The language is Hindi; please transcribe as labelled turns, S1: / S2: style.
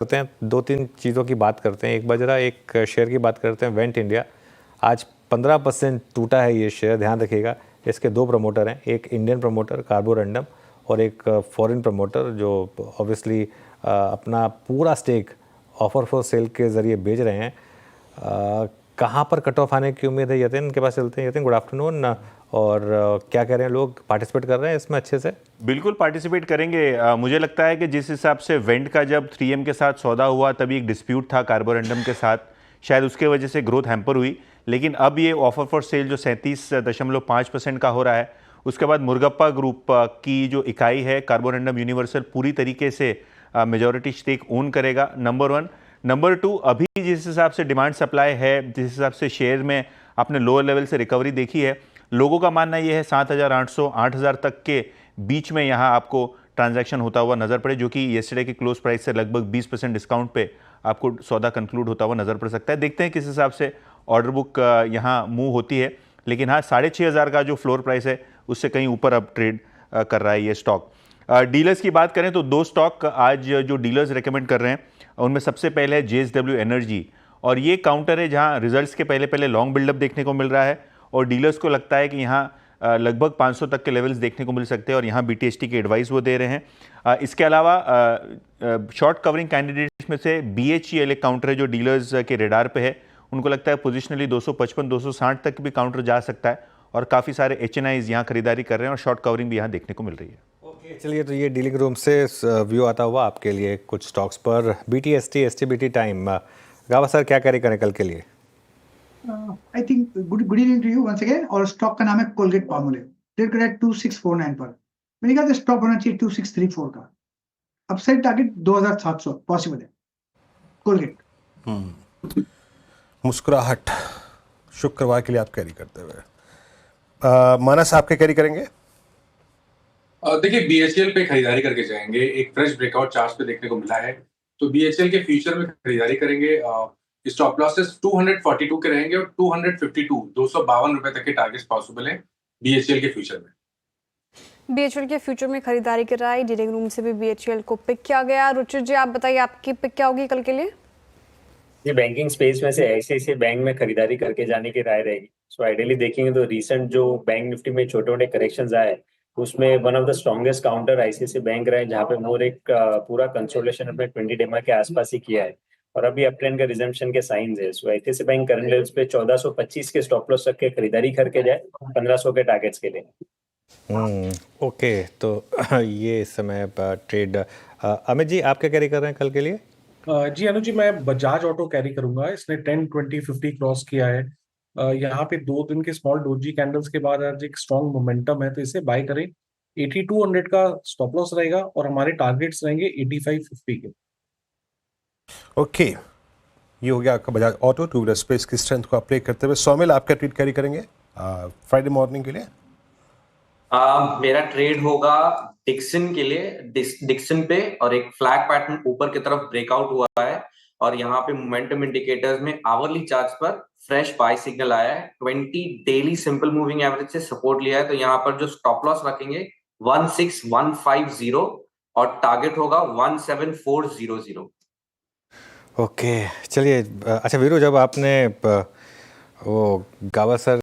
S1: करते हैं, दो तीन चीज़ों की बात करते हैं। एक बजरा एक शेयर की बात करते हैं, वेंट इंडिया। आज 15% टूटा है ये शेयर, ध्यान रखिएगा। इसके दो प्रमोटर हैं, एक इंडियन प्रमोटर कार्बोरंडम और एक फॉरेन प्रमोटर जो ऑब्वियसली अपना पूरा स्टेक ऑफर फॉर सेल के ज़रिए बेच रहे हैं। कहाँ पर कट ऑफ आने की उम्मीद है? यतिन के पास चलते हैं। Yatin, good afternoon. और क्या कह रहे हैं लोग, पार्टिसिपेट कर रहे हैं इसमें अच्छे से?
S2: बिल्कुल पार्टिसिपेट करेंगे। मुझे लगता है कि जिस हिसाब से वेंट का जब 3M के साथ सौदा हुआ तभी एक डिस्प्यूट था कार्बोरंडम के साथ, शायद उसके वजह से ग्रोथ हैम्पर हुई। लेकिन अब ये ऑफर फॉर सेल जो 37.5% का हो रहा है, उसके बाद मुर्गप्पा ग्रुप की जो इकाई है कार्बोरंडम यूनिवर्सल पूरी तरीके से मेजॉरिटी स्टेक ओन करेगा, नंबर 1। नंबर 2, अभी जिस हिसाब से डिमांड सप्लाई है, जिस हिसाब से शेयर में आपने लोअर लेवल से रिकवरी देखी है, लोगों का मानना यह है 7,800 8,000 तक के बीच में यहाँ आपको ट्रांजैक्शन होता हुआ नजर पड़े, जो कि येस्टरडे की क्लोज प्राइस से लगभग 20% डिस्काउंट पे आपको सौदा कंक्लूड होता हुआ नजर पड़ सकता है। देखते हैं किस हिसाब से ऑर्डर बुक यहाँ मूव होती है। लेकिन हाँ, 6,500 का जो फ्लोर प्राइस है उससे कहीं ऊपर अब ट्रेड कर रहा है ये स्टॉक। डीलर्स की बात करें तो दो स्टॉक आज जो डीलर्स रेकमेंड कर रहे हैं उनमें सबसे पहले है JSW एनर्जी, और ये काउंटर है जहाँ रिजल्ट्स के पहले पहले लॉन्ग बिल्डअप देखने को मिल रहा है और डीलर्स को लगता है कि यहाँ लगभग 500 तक के लेवल्स देखने को मिल सकते हैं और यहाँ BTST की एडवाइस वो दे रहे हैं। इसके अलावा शॉर्ट कवरिंग कैंडिडेट्स में से BHEL एक काउंटर है जो डीलर्स के रेडार पे है। उनको लगता है पोजिशनली 255-260 तक भी काउंटर जा सकता है और काफ़ी सारे HNIs यहाँ खरीदारी कर रहे हैं और शॉर्ट कवरिंग भी यहाँ देखने को मिल रही है।
S1: ओके, चलिए, तो ये डीलिंग रूम से व्यू आता हुआ आपके लिए कुछ स्टॉक्स पर। BTST STBT टाइम, गावा सर क्या कैरी करें कल के लिए?
S3: I think good evening to you once again. और स्टॉक का नाम है कोलगेट पामोलिव, ट्रेड कर रहा है 2649 पर। मेरे ख्याल से स्टॉप होना चाहिए 2634 का। अपसाइड टारगेट 2700 पॉसिबल है कोलगेट।
S4: मुस्कुराहट शुक्रवार के लिए आप कैरी करते हुए, मानस आप क्या कैरी करेंगे?
S5: देखिए, BHEL पे खरीदारी करके जाएंगे। एक फ्रेश ब्रेकआउट चार्ट पे देखने को मिला है, तो BHEL के फ्यूचर में खरीदारी करेंगे। स्टॉप लॉसेस 242 के रहेंगे और 252 रुपए तक के टारगेट्स पॉसिबल हैं BHEL के फ्यूचर में।
S6: BHEL के फ्यूचर में खरीदारी कर रहा है, डीलिंग रूम से भी BHEL को पिक किया गया। रुचिर जी, आप बताइए आपकी पिक क्या होगी कल के लिए?
S7: जी, बैंकिंग स्पेस में से ICICI बैंक में खरीदारी करके जाने की राय रहेगी। सो आइडियली देखेंगे तो रिसेंट जो बैंक निफ्टी में छोटे मोटे करेक्शंस आए उसमें one of the strongest counter ICICI bank रहे, जहाँ पे मोर एक पूरा कंसोलिडेशन अपने 20 डेमा के आसपास ही किया है और अभी अपट्रेंड का रिजम्पशन के साइंस है। सो ICICI बैंक करंट लेवल्स पे 1425 के स्टॉप लॉस रख के खरीदारी करके जाए 1500 के टारगेट्स के लिए।
S1: ओके, तो ये इस समय ट्रेड। अमित जी, आप क्या कैरी कर रहे हैं कल के लिए?
S8: जी अनुज जी, मैं बजाज ऑटो कैरी करूंगा। इसने 10, 20, 50 क्रॉस किया है। यहाँ पे 2 दिन के स्मॉल डोजी कैंडल्स के बाद आज एक स्ट्रॉन्ग मोमेंटम है, तो इसे बाय करें। 8200 का स्टॉप लॉस रहेगा और हमारे टारगेट्स रहेंगे 8550 के।
S4: ओके, ये हो गया आपका Bajaj auto two wheeler space की स्ट्रेंथ को अप्लाई करते हुए। सौमिल, आपका ट्रेड कैरी करेंगे फ्राइडे मॉर्निंग के लिए?
S9: मेरा ट्रेड होगा डिक्सन के लिए, डिक्सन पे, और एक फ्लैग पैटर्न ऊपर की तरफ ब्रेकआउट हुआ है और यहाँ पे मोमेंटम इंडिकेटर्स में आवरली चार्ट्स पर फ्रेश बाय सिग्नल आया है। 20 डेली सिंपल मूविंग एवरेज से सपोर्ट लिया है, तो यहाँ पर जो स्टॉप लॉस रखेंगे 16150 और टारगेट होगा 17400।
S1: ओके, चलिए। अच्छा वीरू, जब आपने वो गावा सर